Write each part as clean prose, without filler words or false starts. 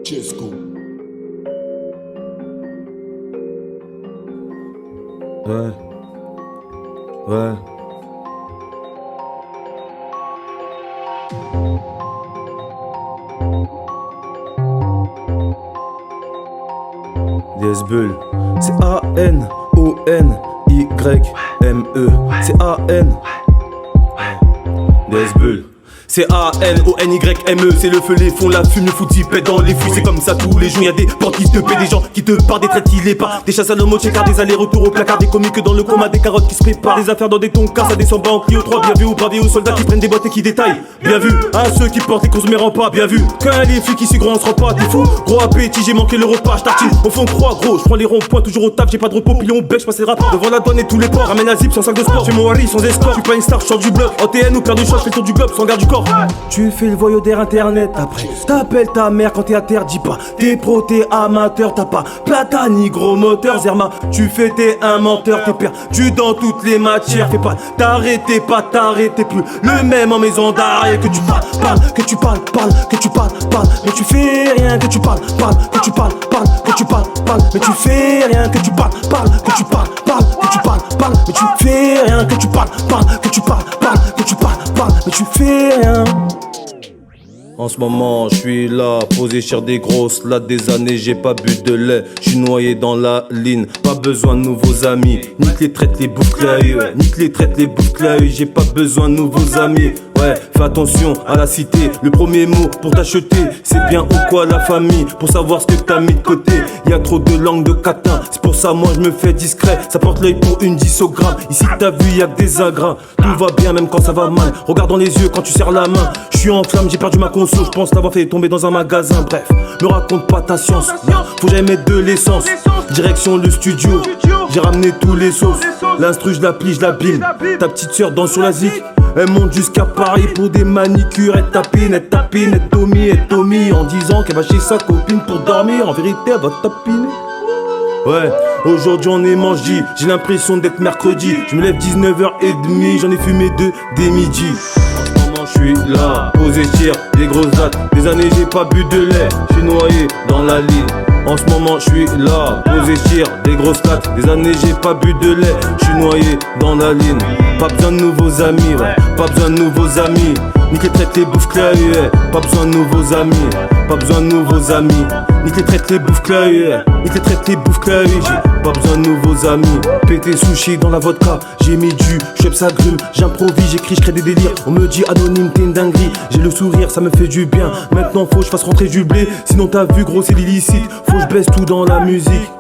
Chesco. Ouais. Ouais. DS Bull. C'est A-N-O-N-Y-M-E. C'est A-N. DS Bull. C'est A-N-O-N-Y-M-E. C'est le feu, les fonds, la fume, le foot y pète dans les fûts. C'est comme ça tous les jours, y'a des portes qui te paient, des gens qui te parlent, des traites qui les parlent, des chasses à l'homo, checkard, des allers-retours au placard, des comiques dans le coma, des carottes qui se préparent, des affaires dans des toncars, ça descend bas en Clio 3. Bien vu aux braves et aux soldats qui prennent des boîtes et qui détaillent. Bien vu à ceux qui portent les courses mais pas. Bien vu quand les flics ici gros on se rend pas. T'es fou, gros appétit, j'ai manqué le repas, j'tartine au fond 3 gros. J'prends les ronds-points toujours au taf, j'ai pas de repos, pilon bec, j'passe les rapports devant la douane et tous les ports. Ramène la zip sans sac de sport, j'ai mon Harry sans escorte. J'suis pas une star, j'sors du bloc. En TN ou paire de choix, j'fais le tour du globe sans garde du corps. Tu fais le voyou d'air internet après. T'appelles ta mère quand t'es à terre, dis pas. T'es pro, t'es amateur, t'as pas platane ni gros moteur. Zerma, tu fais t'es un menteur, t'es perdu dans toutes les matières. Fais pas t'arrêter, pas t'arrêter plus. Le même en maison d'arrêt. Que tu parles, que tu parles, que tu parles, mais tu fais rien. Que tu parles, que tu parles, que tu parles, mais tu fais rien. Que tu parles, que tu parles, que tu parles, mais tu fais rien. Que tu parles, que tu parles, que tu parles, mais tu fais rien. En ce moment, je suis là, posé sur des grosses lattes. Des années, j'ai pas bu de lait. Je suis noyé dans la ligne, pas besoin de nouveaux amis. Nique les traites, les boucles à œil. Nique les traites, les boucles à œil. J'ai pas besoin de nouveaux amis. Ouais, fais attention à la cité. Le premier mot pour t'acheter, c'est bien ou quoi la famille. Pour savoir ce que t'as mis de côté. Y'a trop de langue de catin. C'est pour ça, moi je me fais discret. Ça porte l'œil pour une 10 au gramme. Ici t'as vu, y'a que des agrins. Tout va bien même quand ça va mal. Regarde dans les yeux quand tu serres la main. Je suis en flamme, j'ai perdu ma console. Je pense l'avoir fait tomber dans un magasin. Bref, me raconte pas ta science. Faut jamais mettre de l'essence. Direction le studio. J'ai ramené tous les sauces. L'instru, je la plie, je la bime. Ta petite soeur danse sur la zik. Elle monte jusqu'à Paris pour des manicures. Elle tapine, Tommy en disant qu'elle va chez sa copine pour dormir. En vérité, elle va tapiner. Ouais, aujourd'hui on est mangé. J'ai l'impression d'être mercredi. Je me lève 19h30, j'en ai fumé 2 dès midi. Je suis là, posé sur des grosses dates. Des années j'ai pas bu de lait, je suis noyé dans la ligne. En ce moment je suis là, posé sur des grosses dates. Des années j'ai pas bu de lait, je suis noyé dans la ligne. Pas besoin de nouveaux amis, ouais, pas besoin de nouveaux amis. Nique les traites, les bouffes claires, yeah. Pas besoin de nouveaux amis, pas besoin de nouveaux amis. Nique les traites, les bouffes claires, yeah. Nique les traites, les bouffes claires, j'ai pas besoin de nouveaux amis. Pété sushi dans la vodka, j'ai mis du chef ça grume. J'improvise, j'écris, je crée des délires. On me dit anonyme, t'es une dinguerie. J'ai le sourire, ça me fait du bien. Maintenant faut que je fasse rentrer du blé. Sinon t'as vu gros c'est l'illicite. Faut que je baisse tout dans la musique.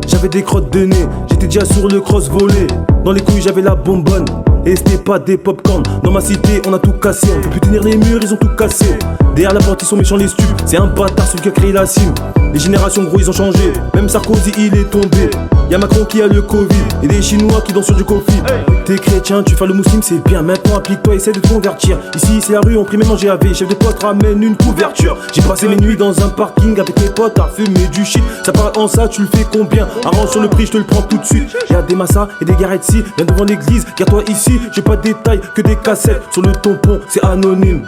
J'avais des crottes de nez, j'étais déjà sur le cross volé. Dans les couilles j'avais la bonbonne. Et c'était pas des popcorn. Dans ma cité on a tout cassé. On peut plus tenir les murs, ils ont tout cassé. Derrière la porte ils sont méchants les stupes. C'est un bâtard celui qui a créé la cime. Les générations gros ils ont changé. Même Sarkozy il est tombé. Y'a Macron qui a le Covid. Et des Chinois qui dansent sur du coffee. T'es chrétien, tu fais le musulman c'est bien. Maintenant applique-toi, essaie de te convertir. Ici c'est la rue, on prie même en GAV. Chef de pote ramène une couverture. J'ai passé mes nuits dans un parking avec mes potes à fumer du shit. Ça parle en ça, tu le fais combien? Arrange sur le prix, je te le prends tout de suite. Y'a des massas et des garettes si. Viens devant l'église, garde-toi ici. J'ai pas de détails que des cassettes. Sur le tampon, c'est anonyme.